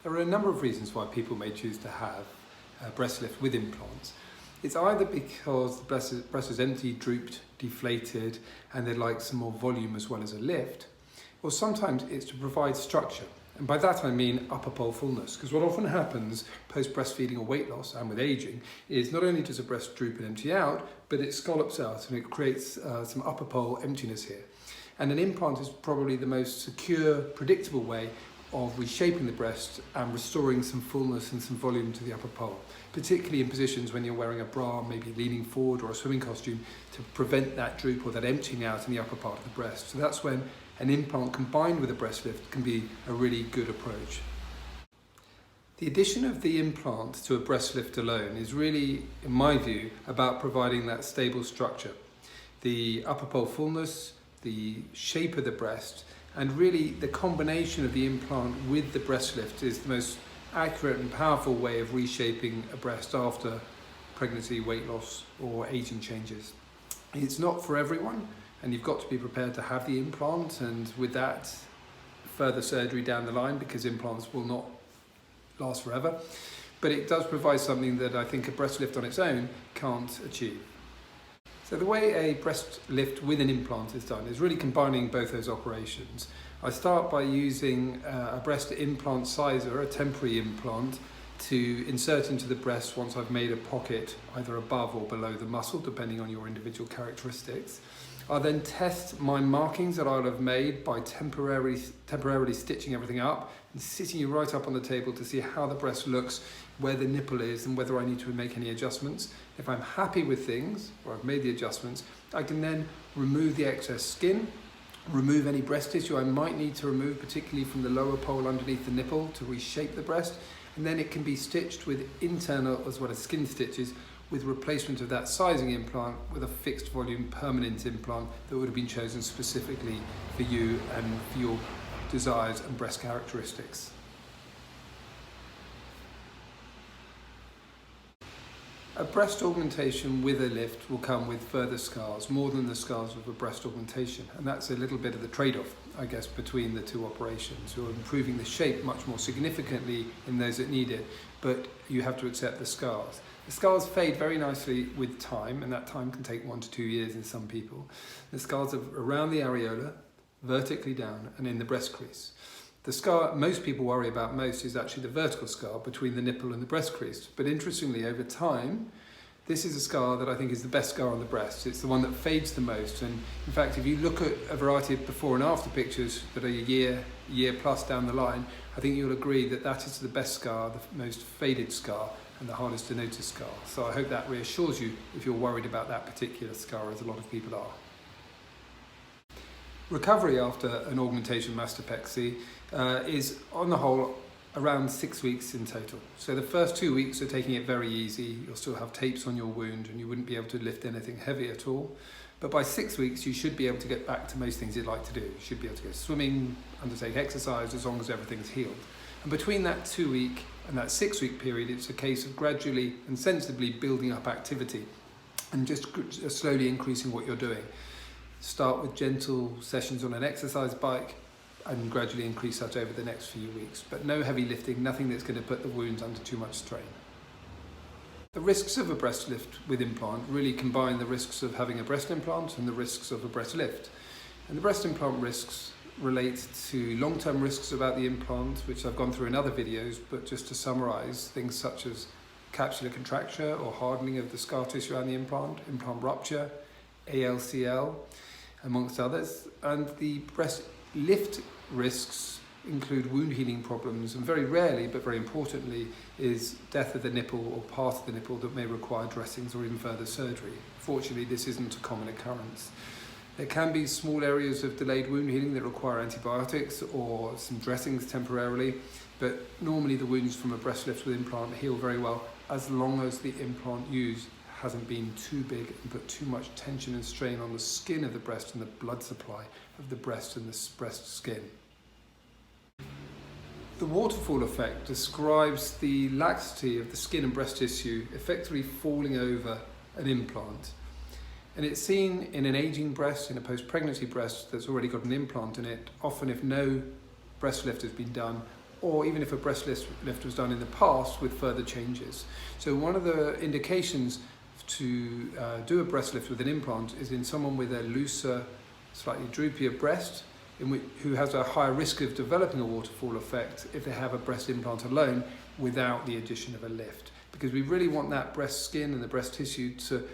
There are a number of reasons why people may choose to have a breast lift with implants. It's either because the breast is empty, drooped, deflated, and they'd like some more volume as well as a lift, or sometimes it's to provide structure. And by that I mean upper pole fullness, because what often happens post breastfeeding or weight loss and with aging is not only does a breast droop and empty out, but it scallops out and it creates some upper pole emptiness here. And an implant is probably the most secure, predictable way of reshaping the breast and restoring some fullness and some volume to the upper pole, particularly in positions when you're wearing a bra, maybe leaning forward, or a swimming costume, to prevent that droop or that emptying out in the upper part of the breast. So that's when an implant combined with a breast lift can be a really good approach. The addition of the implant to a breast lift alone is really, in my view, about providing that stable structure. The upper pole fullness, the shape of the breast, and really the combination of the implant with the breast lift is the most accurate and powerful way of reshaping a breast after pregnancy, weight loss, or aging changes. It's not for everyone, and you've got to be prepared to have the implant, and with that, further surgery down the line, because implants will not last forever. But it does provide something that I think a breast lift on its own can't achieve. So the way a breast lift with an implant is done is really combining both those operations. I start by using a breast implant sizer, a temporary implant, to insert into the breast once I've made a pocket either above or below the muscle, depending on your individual characteristics. I'll then test my markings that I'll have made by temporarily stitching everything up and sitting you right up on the table to see how the breast looks, where the nipple is, and whether I need to make any adjustments. If I'm happy with things, or I've made the adjustments, I can then remove the excess skin, remove any breast tissue I might need to remove, particularly from the lower pole underneath the nipple to reshape the breast, and then it can be stitched with internal as well as skin stitches, with replacement of that sizing implant with a fixed volume permanent implant that would have been chosen specifically for you and for your desires and breast characteristics. A breast augmentation with a lift will come with further scars, more than the scars of a breast augmentation, and that's a little bit of the trade-off, I guess, between the two operations. You're improving the shape much more significantly in those that need it, but you have to accept the scars. The scars fade very nicely with time, and that time can take 1 to 2 years in some people. The scars are around the areola, vertically down, and in the breast crease. The scar most people worry about most is actually the vertical scar between the nipple and the breast crease. But interestingly, over time, this is a scar that I think is the best scar on the breast. It's the one that fades the most. And in fact, if you look at a variety of before and after pictures that are a year plus down the line, I think you'll agree that that is the best scar, the most faded scar, and the hardest to notice scar. So I hope that reassures you if you're worried about that particular scar, as a lot of people are. Recovery after an augmentation mastopexy is, on the whole, around 6 weeks in total. So the first 2 weeks are taking it very easy. You'll still have tapes on your wound and you wouldn't be able to lift anything heavy at all. But by 6 weeks, you should be able to get back to most things you'd like to do. You should be able to go swimming, undertake exercise, as long as everything's healed. And between that 2 week and that 6 week period, it's a case of gradually and sensibly building up activity and just slowly increasing what you're doing. Start with gentle sessions on an exercise bike and gradually increase that over the next few weeks. But no heavy lifting, nothing that's going to put the wounds under too much strain. The risks of a breast lift with implant really combine the risks of having a breast implant and the risks of a breast lift. And the breast implant risks relate to long-term risks about the implant, which I've gone through in other videos, but just to summarize, things such as capsular contracture or hardening of the scar tissue around the implant rupture, ALCL, amongst others. And the breast lift risks include wound healing problems, and very rarely, but very importantly, is death of the nipple or part of the nipple that may require dressings or even further surgery. Fortunately, this isn't a common occurrence. There can be small areas of delayed wound healing that require antibiotics or some dressings temporarily, but normally the wounds from a breast lift with implant heal very well as long as the implant used hasn't been too big and put too much tension and strain on the skin of the breast and the blood supply of the breast and the breast skin. The waterfall effect describes the laxity of the skin and breast tissue effectively falling over an implant. And it's seen in an aging breast, in a post-pregnancy breast that's already got an implant in it, often if no breast lift has been done, or even if a breast lift was done in the past with further changes. So one of the indications to do a breast lift with an implant is in someone with a looser, slightly droopier breast, who has a higher risk of developing a waterfall effect if they have a breast implant alone without the addition of a lift. Because we really want that breast skin and the breast tissue to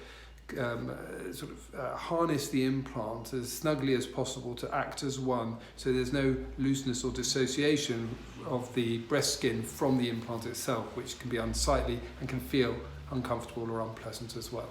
harness the implant as snugly as possible to act as one, so there's no looseness or dissociation of the breast skin from the implant itself, which can be unsightly and can feel uncomfortable or unpleasant as well.